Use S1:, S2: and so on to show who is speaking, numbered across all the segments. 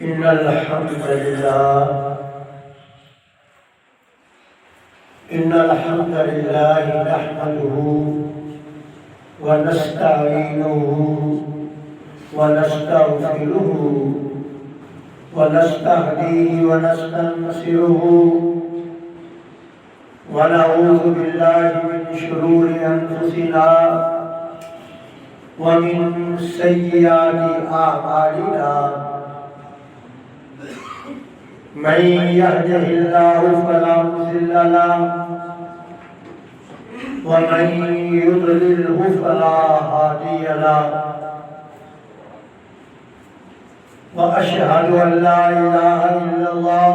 S1: إن الحمد لله نحمده ونستعينه ونستغفره ونستهديه ونستنصره ونعوذ بالله من شرور أنفسنا ومن سيئات أعمالنا من يهده الله فلا مضل له ومن يضلله فلا هادي له وأشهد أن لا إله إلا الله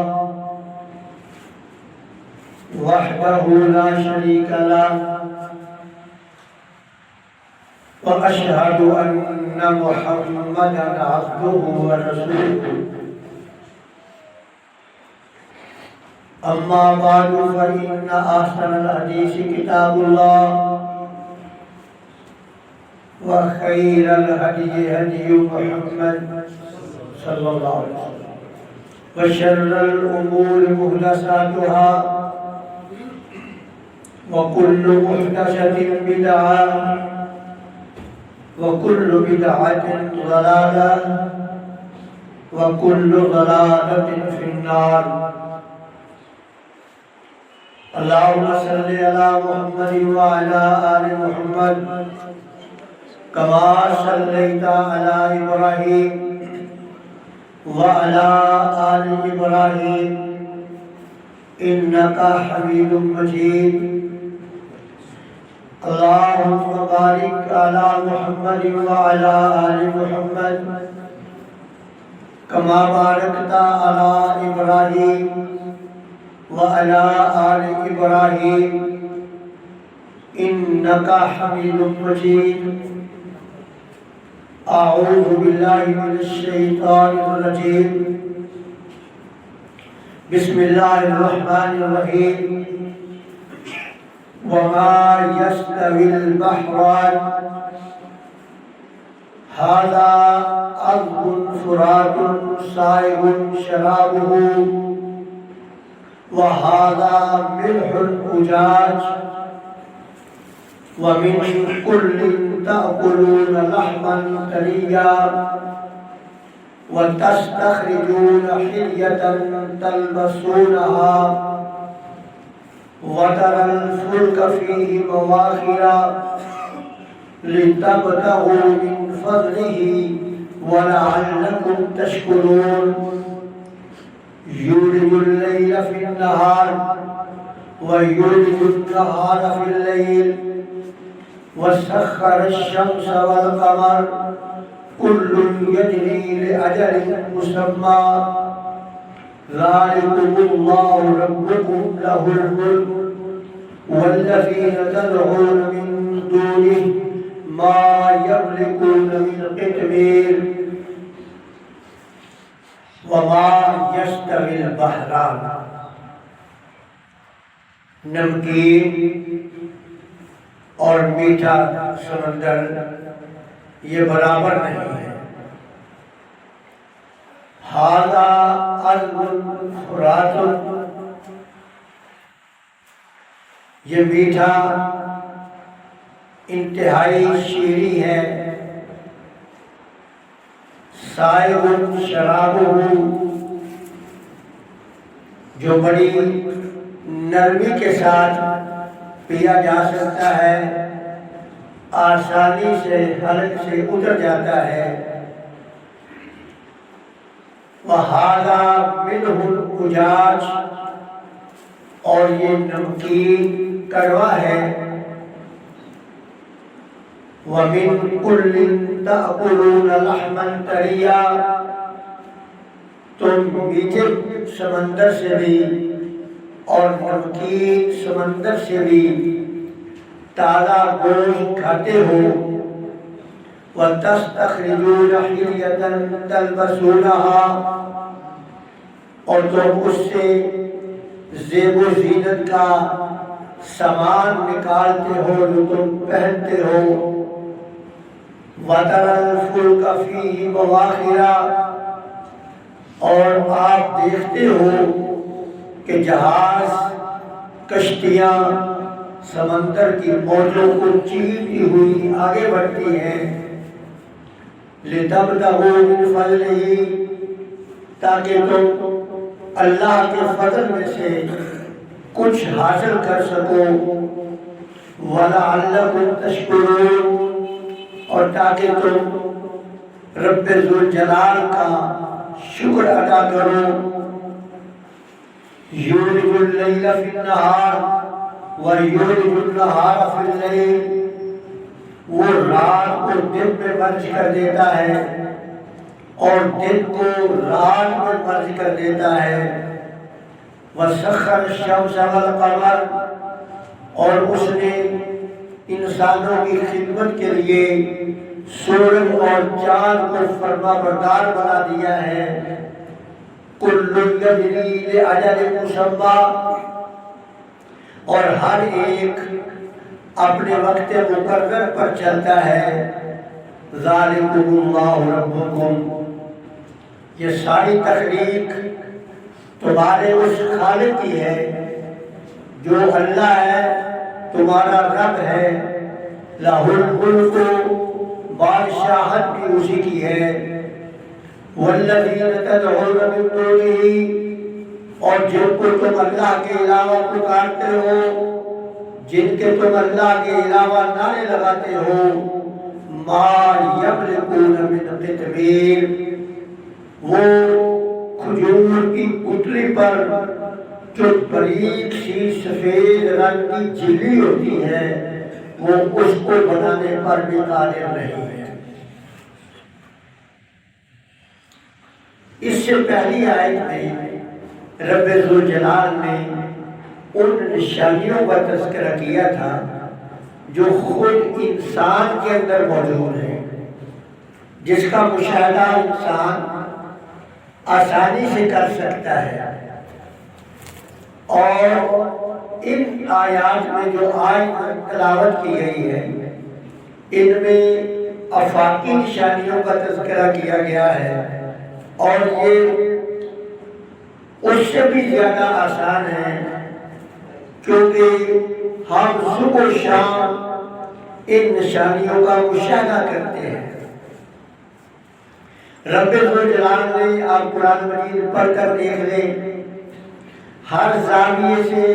S1: وحده لا شريك له وأشهد أن محمدا عبده ورسوله أما بعد فإن أحسن الحديث كتاب الله وخير الهدي هدي محمد صلى الله عليه وسلم وشر الأمور محدثاتها وكل محدثة بدعة وكل بدعة ضلالة وكل ضلالة في النار. اللهم صل على محمد وعلى آل محمد كما صليت على إبراهيم وعلى آل إبراهيم إنك حميد مجيد. اللهم بارك على محمد وعلى آل محمد كما باركت على إبراهيم وعلى آل إبراهيم إنك حميد مجيد. أعوذ بالله من الشيطان الرجيم. بسم الله الرحمن الرحيم. وما يستوي البحران هذا عذب فرات سائغ شرابه وهذا ملح أجاج ومن كل تأكلون لحما طريا وتستخرجون حلية تلبسونها وترى الفلك فيه مواخر لتبتغوا من فضله ولعلكم تشكرون. يولج الليل في النهار ويولج النهار في الليل وسخر الشمس والقمر كل يجري لأجل مسمى ذلكم الله ربكم له الملك والذين تدعون من دونه ما يملكون من قطمير. وما يستوي البحران نمکین اور میٹھا سمندر یہ برابر نہیں ہے. ھذا عذب فرات یہ میٹھا انتہائی شیریں ہے. سائغ شرابہ جو بڑی نرمی کے ساتھ پیا جا سکتا ہے، آسانی سے حلق سے اتر جاتا ہے. وَهَذَا مِلْحٌ أُجَاجٌ اور یہ نمکین کڑوا ہے. وَمِن كُلٍّ تَأْكُلُونَ لَحْمًا طَرِيًّا تم میٹھے سمندر سے بھی اور نمکین سمندر سے بھی تازہ گوشت کھاتے ہو. وَتَسْتَخْرِجُونَ حِلْيَةً تَلْبَسُونَهَا اور تم اس سے زیب و زینت کا سامان نکالتے ہو جو تم پہنتے ہو. وَتَرَى الْفُلْكَ فِيهِ مَوَاخِرَ اور آپ دیکھتے ہو کہ جہاز، کشتیاں سمندر کی موجوں کو چیرتی ہوئی آگے بڑھتی ہیں، لِتَبْتَغُوا مِنْ فَضْلِهِ، تاکہ تم اللہ کے فضل میں سے کچھ حاصل کر سکو، وَلَعَلَّكُمْ تَشْكُرُونَ، اور تاکہ تم رب ذوالجلال کا شکر ادا کرو۔ یولج اللیل فی النہار ویولج النہار فی اللیل، وہ رات کو دن میں مرج کر دیتا ہے اور دن کو رات میں مرج کر دیتا ہے۔ وَسَخَّرَ الشَّمْسَ وَالْقَمَرَ، اور اس نے انسانوں کی خدمت کے لیے سورج اور چاند کو فرما بردار بنا دیا ہے۔ كُلٌّ يَجْرِي لِأَجَلٍ مُّسَمًّى، اور ہر ایک اپنے وقت مقرر پر چلتا ہے۔ ذَلِكُمُ اللَّهُ رَبُّكُمْ، یہ ساری تخلیق تمہارے اس خالق کی ہے جو اللہ ہے، تمہارا رب ہے۔ لَهُ الْمُلْكُ، بادشاہت بھی اسی کی ہے۔ وَالَّذِينَ تَدْعُونَ مِن دُونِهِ، اور جن کو تم اللہ کے علاوہ پکارتے ہو، جن کے تم اللہ کے علاوہ نعرے لگاتے ہو، مَا يَمْلِكُونَ مِن قِطْمِيرٍ، وہ کھجور کی پتلی پر جو باریک سی سفید رنگ کی جھلی ہوتی ہے، وہ اس کو بنانے پر بھی قادر نہیں ہے۔ اس سے پہلی آیت میں رب ذوالجلال نے ان نشانیوں کا تذکرہ کیا تھا جو خود انسان کے اندر موجود ہے، جس کا مشاہدہ انسان آسانی سے کر سکتا ہے۔ اور ان آیات میں جو آیت تلاوت کی گئی ہے، ان میں آفاقی نشانیوں کا تذکرہ کیا گیا ہے، اور یہ اس سے بھی زیادہ آسان ہے، کیونکہ ہم صبح و شام ان نشانیوں کا مشاہدہ کرتے ہیں۔ رب ذوالجلال نے، آپ قرآن مجید پڑھ کر دیکھ لیں، ہر زاویے سے،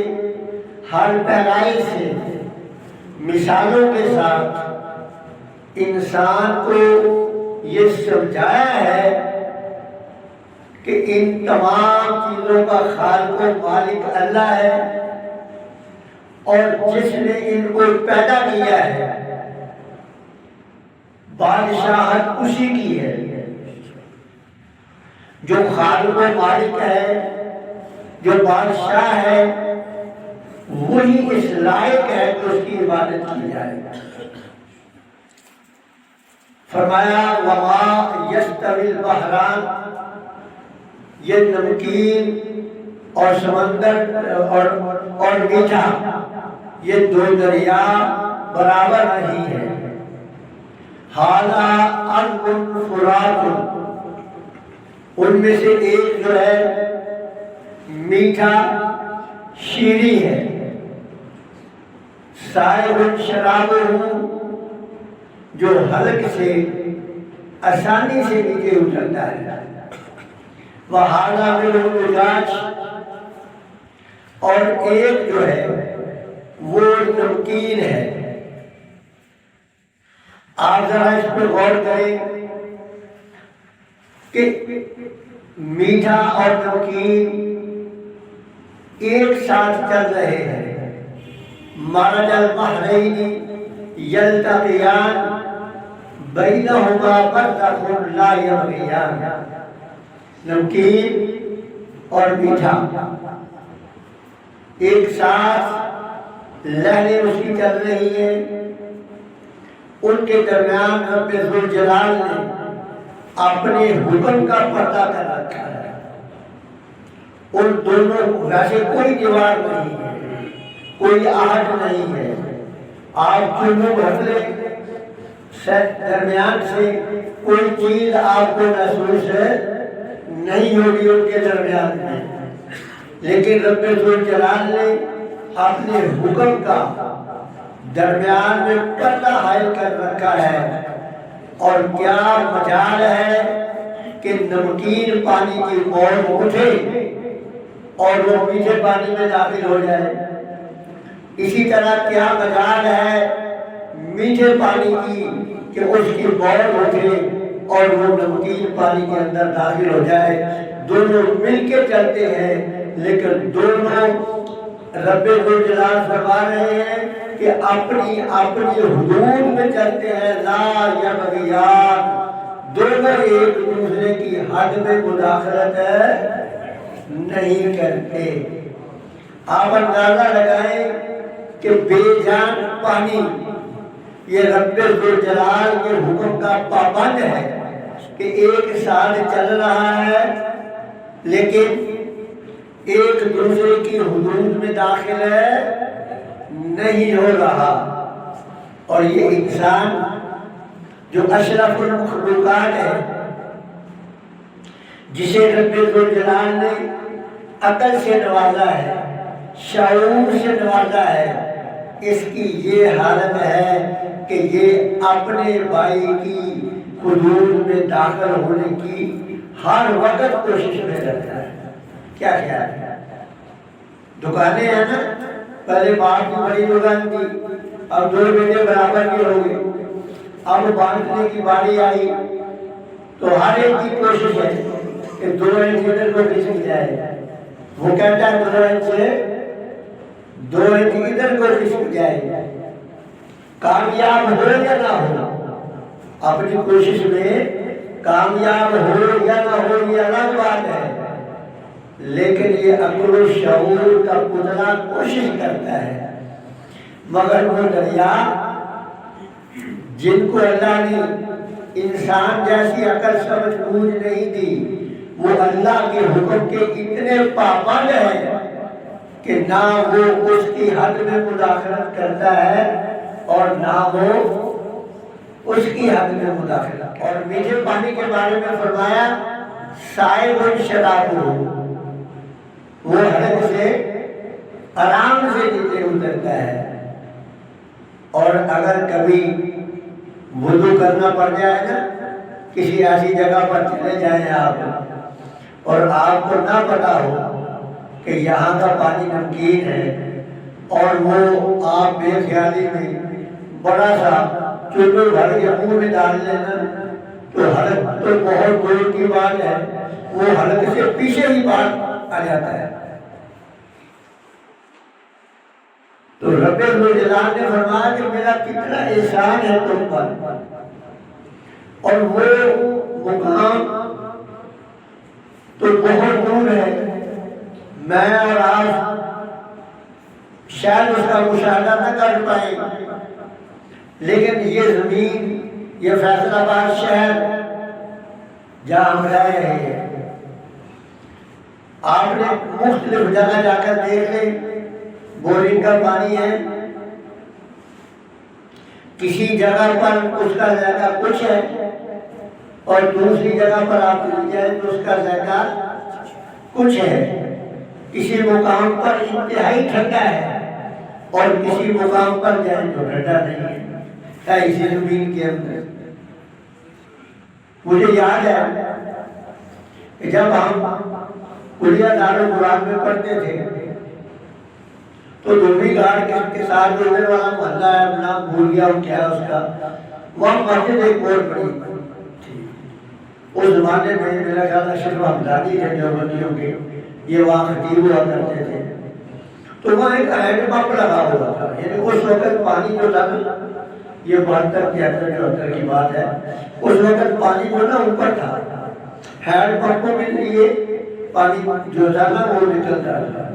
S1: ہر پہنائی سے، مثالوں کے ساتھ انسان کو یہ سمجھایا ہے کہ ان تمام چیزوں کا خالق و مالک اللہ ہے، اور جس نے ان کو پیدا کیا ہے بادشاہت اسی کی ہے۔ جو خالق و مالک ہے، جو بادشاہ ہے، وہی اس لائق ہے کہ اس کی عبادت کی جائے۔ فرمایا وَمَا يَسْتَوِي الْبَحْرَانِ، یہ نمکین اور سمندر اور میٹھا، یہ دو دریا برابر نہیں ہے۔ هَذَا عَذْبٌ فُرَاتٌ، ان میں سے ایک جو ہے میٹھا شیریں ہے۔ سائغٌ شرابہ، جو حلق سے آسانی سے نیچے اترتا ہے۔ وَهَذَا مِلْحٌ أُجَاجٌ، اور ایک جو ہے وہ نمکین ہے۔ آپ ذرا اس پر غور کریں کہ میٹھا اور نمکین ایک ساتھ چل رہے ہیں۔ مَرَجَ الْبَحْرَيْنِ يَلْتَقِيَانِ بَيْنَهُمَا بَرْزَخٌ لَا يَبْغِيَانِ، نمکین اور میٹھا ایک ساتھ لہریں اس کی چل رہی ہیں، ان کے درمیان رب ذوالجلال نے اپنے حکم کا پردہ کر رکھا ہے۔ ان دونوں ویسے کوئی دیوار نہیں ہے، کوئی آہٹ نہیں ہے۔ آپ چنو بھر درمیان سے کوئی چیز آپ کو محسوس نہیں ہوگی ان کے درمیان میں، لیکن رب ذوالجلال نے اپنے حکم کا درمیان میں پردہ حائل کر رکھا ہے۔ اور کیا مجال ہے کہ نمکین پانی کی موج اٹھے اور وہ میٹھے پانی میں داخل ہو جائے؟ اسی طرح کیا مجال ہے میٹھے پانی کی کہ اس کی موج اٹھے اور وہ نمکین پانی کے اندر داخل ہو جائے؟ دونوں مل کے چلتے ہیں، لیکن دونوں رب ذوالجلال فرما رہے ہیں کہ اپنی اپنی حدود میں چلتے ہیں، لا یبغیان، دونوں ایک دوسرے کی حد میں مداخلت نہیں کرتے۔ آپ اندازہ لگائیں کہ بے جان پانی یہ رب ذوالجلال کے حکم کا پابند ہے کہ ایک ساتھ چل رہا ہے لیکن ایک دوسرے کی حدود میں داخل نہیں ہو رہا۔ اور یہ انسان جو اشرف المخلوقات ہے، جسے رب ذوالجلال نے عقل سے نوازا ہے، شعور سے نوازا ہے، اس کی یہ حالت ہے کہ یہ اپنے بھائی کی حدود میں داخل ہونے کی ہر وقت کوشش میں رہتا ہے۔ کیا خیال ہے؟ دکانیں ہیں نا، پہلے باپ کی بڑی دکان تھی، اب دو بیٹے برابر کے ہو گئے، اب باندھنے کی باری آئی تو ہر ایک کی کوشش ہے کہ 2 انچ ادھر کو کھسک جائے۔ وہ کہتا ہے 2 انچ ادھر کو کھسک جائے۔ کامیاب ہو یا نہ ہو، اپنی کوشش میں کامیاب ہو یا نہ ہو یہ الگ بات ہے، لیکن یہ عقل و شعور کا پتلا کوشش کرتا ہے۔ مگر وہ دریا جن کو اللہ نے انسان جیسی عقل سمجھ بوجھ نہیں دی، وہ اللہ کے حکم کے اتنے پابند ہیں کہ نہ وہ اس کی حد میں مداخلت کرتا ہے اور نہ وہ اس کی حد میں مداخلت۔ اور میٹھے پانی کے بارے میں فرمایا سائب الشراب، وہ حلق سے آرام سے نیچے اترتا ہے۔ اور اگر کبھی وضو کرنا پڑ جائے نا، کسی ایسی جگہ پر چلے جائیں آپ اور آپ کو نہ پتا ہو کہ یہاں کا پانی نمکین ہے اور وہ آپ بے خیالی میں بڑا سا چلو بھر کے منہ میں ڈال لینا، تو حلق تو بہت دور کی بات ہے، وہ حلق سے پیچھے ہی بات آ جاتا ہے۔ تو رب ذوالجلال نے فرمایا کہ میرا کتنا احسان ہے تم پر، اور وہ مقام تو بہت دور ہے، میں اور آپ شاید اس کا مشاہدہ نہ کر پائیں، لیکن یہ زمین، یہ فیصل آباد شہر جہاں ہم رہ رہے ہیں، آپ نے مختلف جگہ جا کر دیکھ لیں، بورنگ کا پانی ہے، کسی جگہ پر اس کا ذائقہ کچھ ہے اور دوسری جگہ پر آپ مل جائیں تو اس کا ذائقہ کچھ ہے، کسی مقام پر انتہائی ٹھنڈا ہے اور کسی مقام پر جائیں تو ٹھنڈا نہیں ہے اسی زمین کے اندر۔ مجھے یاد ہے کہ جب ہم کلیہ دارالقرآن میں پڑھتے تھے تو دھوبی گھاٹ کے ساتھ جڑنے والا محلہ ہے، نام بھول گیا ہوں کیا اس کا، وہاں مسجد ایک بہت بڑی تھی۔ اس زمانے میں میرا خیال اشرف حمدانی تھے دیوبندیوں کے، یہ وہاں خطیب ہوا کرتے تھے، تو وہاں ایک ہینڈ پمپ لگا ہوا تھا، یعنی اس وقت پانی جو تھا نا، یہ 72 73 74 کی بات ہے، اس وقت پانی جو نا اوپر تھا، ہینڈ پمپوں کے لیے پانی جو تھا نا وہ نکلتا تھا،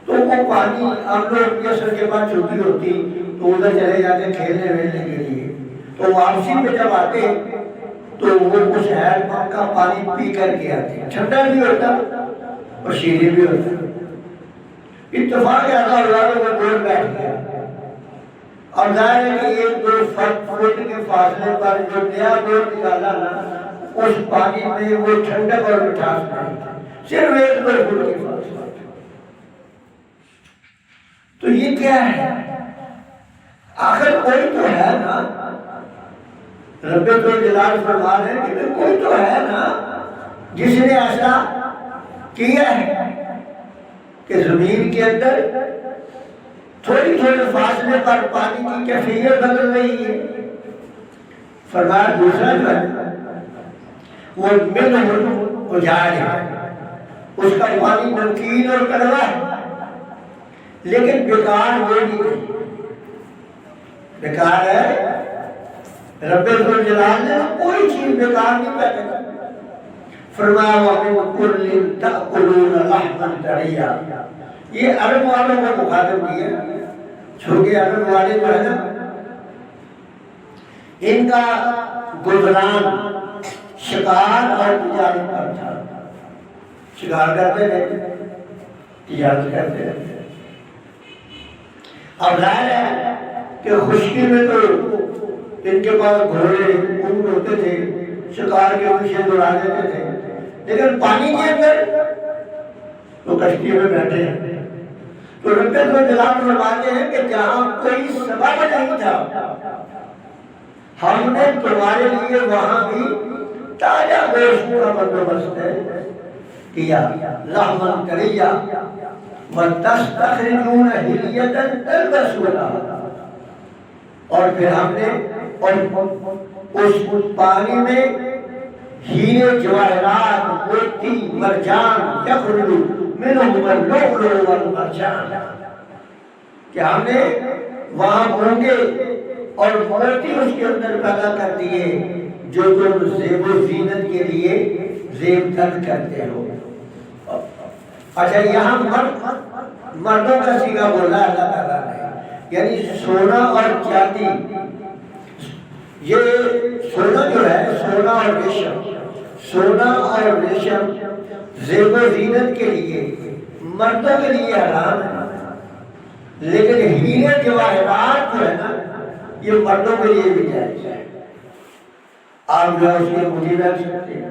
S1: تو وہ پانی ہم لوگ یسر کے بعد چھٹی ہوتی تو ادھر چلے جاتے کھیلنے ویلنے کے لیے، تو واپسی میں جب آتے تو وہ اس ہینڈ پمپ کا پانی پی کر کے آتے، ٹھنڈا بھی ہوتا اور شیریں بھی ہوتا۔ اتفاق ایسا ہوا کہ وہ بورڈ بیٹھ گیا، اور ظاہر ہے کہ 1-2 فٹ کے فاصلے پر جو نیا بورڈ نکالا نا، اس پانی میں وہ ٹھنڈک اور مٹھاس نہیں تھی، صرف 1-2 فٹ کی فاصلہ تھا۔ تو یہ کیا ہے؟ آخر کوئی تو ہے نا، رب الجلال فرما رہے ہیں کہ کوئی تو ہے نا جس نے ایسا کیا ہے کہ زمین کے اندر تھوڑی تھوڑے فاصلے پر پانی کی کیفیت بدل رہی ہے۔ فرمایا دوسرا جو ہے وہ منہ اجاڑ ہے، اس کا پانی نمکین اور کڑوا ہے، لیکن بیکار وہ نہیں ہے، بیکار ہے۔ رب الجلال نے کوئی چیز بیکار نہیں پیدا کی۔ فرمایا وَمِن كُلٍّ تَأْكُلُونَ لَحْمًا طَرِيًّا، یہ عرب والوں کو مخاطب کیا، چونکہ عرب والے جو ہے نا ان کا گزران شکار اور تجارت پر تھا، شکار کرتے تھے، تجارت کرتے تھے۔ اب ظاہر ہے کہ خشکی میں تو ان کے پاس گھوڑے اونٹ ہوتے تھے، شکار کے پیچھے دوڑا دیتے تھے، لیکن پانی کے اندر تو کشتی میں بیٹھے ہیں۔ تو رب الجلال فرماتے ہیں کہ جہاں کوئی سبب نہیں تھا، ہم نے تمہارے لیے وہاں بھی تازہ گوشت کا بندوبست کیا، لحمًا طريًّا وَتَسْتَخْرِجُونَ حِلْيَةً تَلْبَسُونَهَا، اور پھر ہم نے اس پانی میں ہیرے جواہرات، موتی، مرجان، یخرج منہم اللؤلؤ والمرجان، کہ ہم نے وہاں مونگے اور موتی اس کے اندر پیدا کر دیے جو تم زیب و زینت کے لیے زیب تن کرتے ہو۔ اچھا یہاں مردوں کا صیغہ بولا اللہ تعالیٰ نے، یعنی سونا اور چاندی، یہ سونا جو ہے، سونا اور ریشم، سونا اور ریشم زیب و زینت کے لیے مردوں کے لیے حرام ہے، لیکن ہیرے جواہرات جو ہے نا یہ مردوں کے لیے بھی جائز ہے۔ آپ جو ہے اس کے مجھے رکھ سکتے ہیں،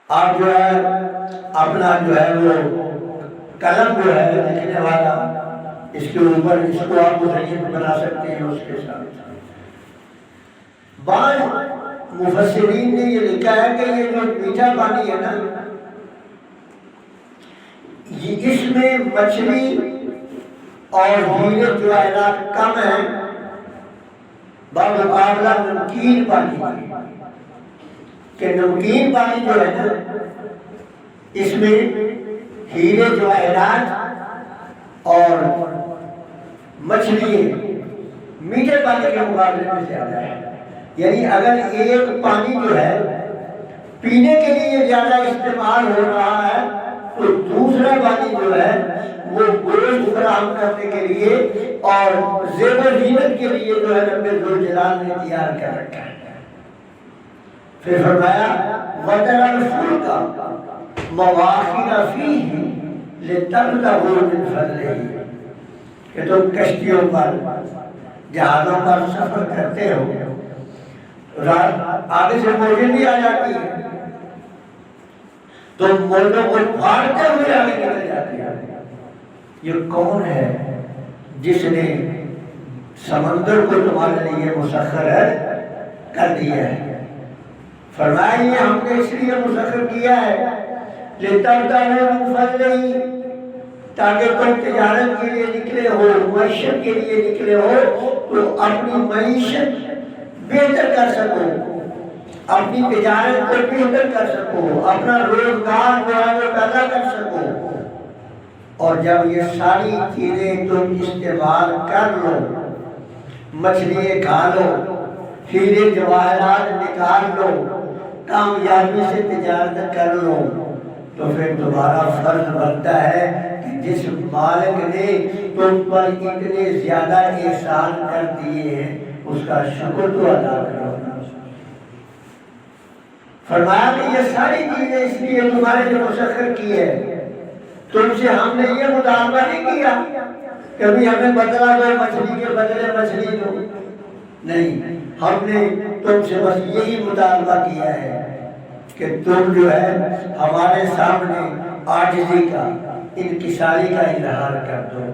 S1: آپ جو ہے اپنا جو ہے وہ قلم جو ہے لکھنے والا، اس کے اوپر اس کو آپ مزین بنا سکتے ہیں اس کے ساتھ۔ بعض مفسرین نے یہ لکھا ہے کہ یہ جو میٹھا پانی ہے نا، اس میں مچھلی اور ہیرے جواہرات کم ہیں بمقابلہ نمکین پانی، کہ نمکین پانی جو ہے نا اس میں ہیرے جواہرات اور مچھلی میٹھے پانی کے مقابلے میں زیادہ ہے۔ یعنی اگر ایک پانی جو ہے پینے کے لیے زیادہ استعمال ہو رہا ہے تو دوسرا پانی جو ہے وہ گوشت فراہم کرنے کے لیے اور زیب و زینت کے لیے جو ہے رب الجلال نے تیار کر رکھا ہے۔ پھر فرمایا وَتَرَى الْفُلْكَ مَوَاخِرَ فِيهِ لِتَبْتَغُوا مِنْ فَضْلِهِ، کہ تم کشتیوں پر، جہازوں پر سفر کرتے ہو، آگے سے موجیں بھی آ جاتی ہے، تو موجوں کو پھاڑتے ہوئے آگے نکل جاتے ہیں۔ یہ کون ہے جس نے سمندر کو تمہارے لیے مسخر کر دیا ہے؟ فرمایا یہ ہم نے اس لیے مسخر کیا ہے لِتَبْتَغُوا مِنْ فَضْلِهِ، تاکہ تم تجارت کے لیے نکلے ہو، معیشت کے لیے نکلے ہو تو اپنی معیشت بہتر کر سکو، اپنی تجارت کو بہتر کر سکو، اپنا روزگار جو ہے وہ پیدا کر سکو، اور جب یہ ساری چیزیں تم استعمال کر لو، مچھلی کھا لو، ہیرے جواہرات نکال لو، کامیابی سے تجارت کر لو، تو پھر تمہارا فرض بنتا ہے کہ جس مالک نے تم پر اتنے زیادہ احسان کر دیے ہیں اس کا شکر تو ادا کرو۔ فرمایا کہ یہ ساری چیزیں اس لیے تمہارے لیے مسخر کی ہے، تم سے ہم نے یہ مطالبہ نہیں کیا کہ ابھی ہمیں بدلہ دو، مچھلی کے بدلے مچھلی دو، نہیں، ہم نے تم سے بس یہی مطالبہ کیا ہے کہ تم جو ہے ہمارے سامنے عاجزی کا، انکساری کا اظہار کر دو،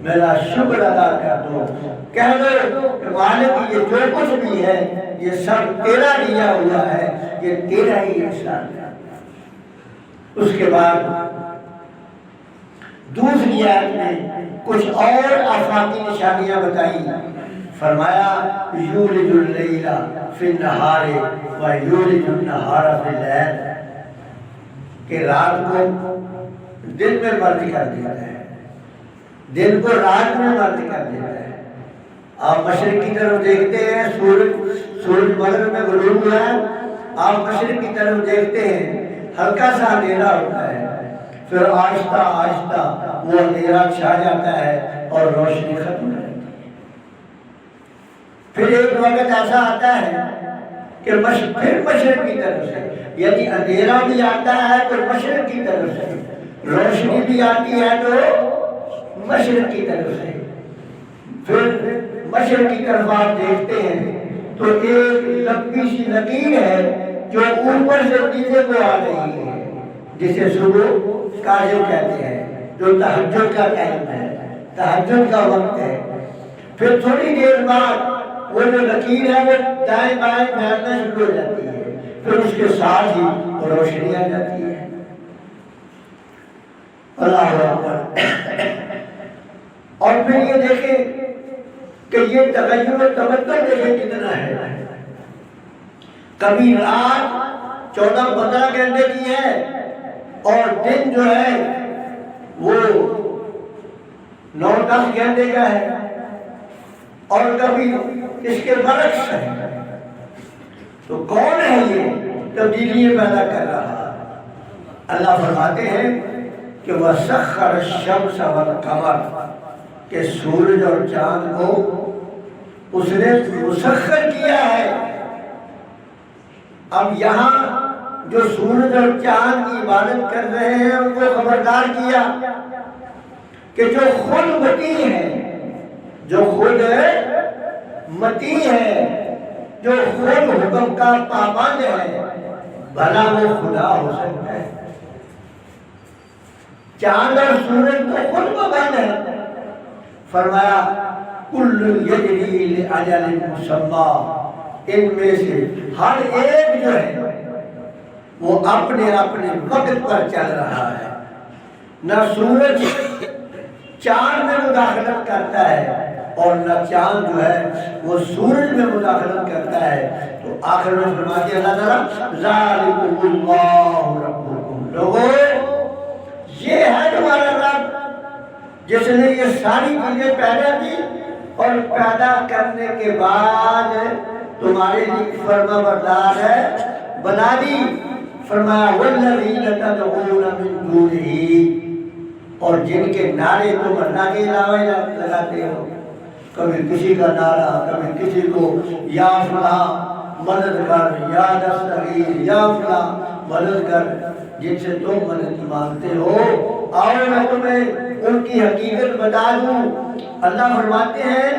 S1: میرا شکر ادا کر دو، کہہ دو کہ مالک یہ جو کچھ بھی ہے یہ سب تیرا دیا ہوا ہے، یہ تیرا ہی احسان ہے۔ اس کے بعد دوسری آیت میں کچھ اور آفاقی نشانیاں بتائیں، فرمایا یولج اللیل فی النہار و یولج النہار فی اللیل، کہ رات کو دن میں مرد کر دیتا ہے، دن کو رات میں مرد کر دیتا ہے۔ آپ مشرق کی طرف دیکھتے ہیں، سورج مغرب میں غروب ہوا ہے، آپ مشرق کی طرف دیکھتے ہیں ہلکا سا اندھیرا ہوتا ہے، پھر آہستہ آہستہ وہ اندھیرا چھا جاتا ہے اور روشنی ختم ہو جاتی ہے۔ پھر ایک وقت ایسا آتا ہے کہ پھر مشرق کی طرف سے، یعنی اندھیرا بھی آتا ہے تو مشرق کی طرف سے، روشنی بھی آتی ہے تو مشرق کی طرف سے۔ پھر مشرق کی طرف آپ دیکھتے ہیں تو ایک لمبی سی لکیر ہے جو اوپر سے نیچے کو آ رہی ہے، جسے صبح کاجو کہتے ہیں، جو تہجد کا ٹائم ہے، تہجد کا وقت ہے۔ پھر تھوڑی دیر بعد وہ جو لکیر ہے وہ دائیں بائیں پھیلنا شروع ہو جاتی ہے، پھر اس کے ساتھ ہی روشنی آ جاتی ہے۔ اللہ اکبر۔ اور پھر یہ دیکھیں کہ یہ تغیر و تبدل دیکھیں کتنا ہے۔ کبھی رات 14-15 گھنٹے کی ہے اور دن جو ہے وہ 9-10 گھنٹے کا ہے، اور کبھی اس کے برعکس ہے۔ تو کون ہے یہ تبدیلی پیدا کر رہا؟ اللہ فرماتے ہیں کہ وَسَخَّرَ الشَّمْسَ وَالْقَمَرَ، کہ سورج اور چاند کو اس نے مسخر کیا ہے۔ اب یہاں جو سورج اور چاند کی عبادت کر رہے ہیں ان کو خبردار کیا کہ جو خود متی ہے، جو خود متی ہے، جو خود حکم کا پابند ہے، بھلا وہ خدا ہو سکتا ہے؟ چاند اور سورج تو خود پابند ہے۔ فرمایا کل یجری لاجل مسمی، ان میں سے ہر ایک جو ہے وہ اپنے اپنے وقت پر چل رہا ہے۔ نہ سورج چاند میں مداخلت کرتا ہے اور نہ چاند جو ہے وہ سورج میں مداخلت کرتا ہے۔ تو آخر میں فرماتے ہیں اللہ تعالیٰ ذالکم اللہ ربکم، لوگوں یہ ہے تمہارا رب جس نے یہ ساری چیزیں پیدا کی اور پیدا کرنے کے بعد تمہارے لیے فرما بردار ہے بنا دی۔ فرمایا والذین تدعون من دونہ، اور جن کے نعرے تم اللہ کے علاوہ لگاتے ہو، کبھی کسی کا نعرہ، کبھی کسی کو یا فلاں مدد کر، یا دستگیر، یا فلاں مدد کر، جن سے تم مدد مانگتے ہو، اور میں تمہیں ان کی حقیقت بتا دوں۔ اللہ فرماتے ہیں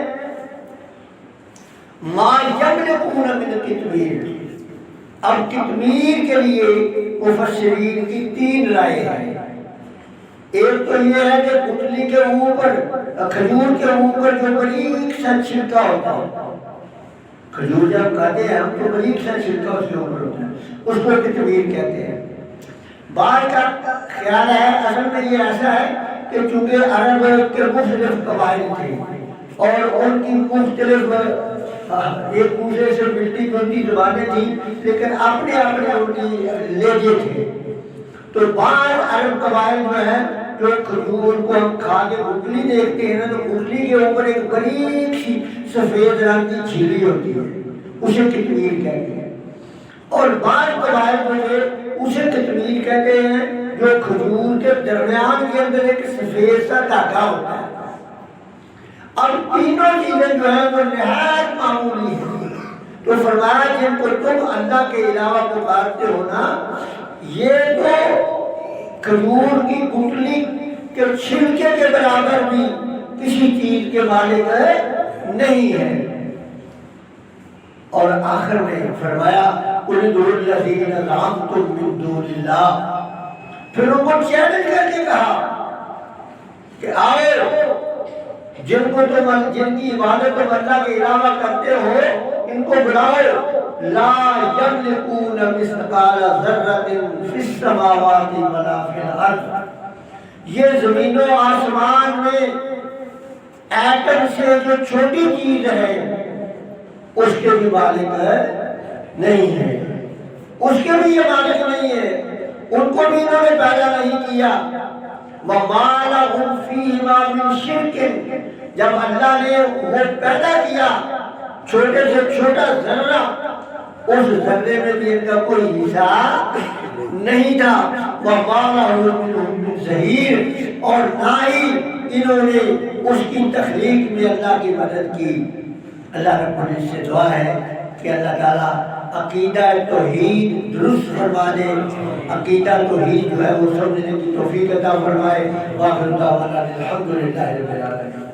S1: ما یملکون من قطمیر۔ اب قطمیر کے لیے مفسرین کی 3 رائے ہیں۔ ایک تو یہ ہے کہ گٹلی کے اوپر، کھجور کے اوپر جو باریک سا چھلکا ہوتا ہے، کھجور جب کھاتے ہیں ہم تو باریک سا چھلکا اس کے اوپر ہوتا ہے، اس کو قطمیر کہتے ہیں۔ بعض کا خیال ہے اصل میں یہ ایسا ہے کہ چونکہ عرب کے مختلف قبائل تھے اور ان کی مختلف ایک دوسرے سے ملتی جلتی زبانیں تھیں، لیکن اپنے اپنے ان کی لہجے تھے۔ تو بعض عرب قبائل جو ہیں جو کھجور کو ہم کھا کے گٹلی دیکھتے ہیں نا، تو گٹلی کے اوپر ایک باریک سی سفید رنگ کی جھلی ہوتی ہے، اسے قطمیر کہتے ہیں۔ اور بعض قبائل جو اسے قطمیر کہتے ہیں جو کھجور کے درمیان کے اندر ایک سفید سا دھاگا ہوتا ہے۔ اب تینوں چیزیں جو ہیں وہ نہایت معمولی ہیں۔ تو فرمایا جن کو تم اللہ کے علاوہ پکارتے ہو نا، یہ تو کھجور کی گٹلی کے چھلکے کے برابر بھی کسی چیز کے مالک نہیں ہے۔ اور آخر میں فرمایا قُلِ ادْعُوا الَّذِينَ زَعَمْتُم مِّن دُونِ اللَّهِ، پھر ان کو چیلنج کر کے کہا کہ آؤ جن کو جن کی عبادت تم اللہ کے علاوہ کرتے ہو ان کو بلاؤ، لا یملکون مثقال ذرۃ فی السماوات ولا فی الارض، یہ زمین و آسمان میں ایٹم سے جو چھوٹی چیز ہے اس کے بھی مالک نہیں ہے، اس کے بھی یہ مالک نہیں ہے، ان کو بھی انہوں نے پیدا نہیں کیا۔ وَمَا لَهُمْ فِيهِمَا مِنْ شِرْكٍ، جب اللہ نے وہ پیدا کیا چھوٹے سے چھوٹا ذرہ، اس ذرے میں بھی ان کا کوئی حصہ نہیں تھا۔ وَمَا لَهُ مِنْهُمْ مِنْ ظَهِيرٍ، اور نہ ہی انہوں نے اس کی تخلیق میں اللہ کی مدد کی۔ اللہ رب العزت سے دعا ہے کہ اللہ تعالیٰ عقیدہ توحید درست فرما دے، عقیدہ توحید جو ہے وہ سمجھنے کی توفیق عطا فرمائے۔ وآخر دعوانا الحمدللہ رب العالمین۔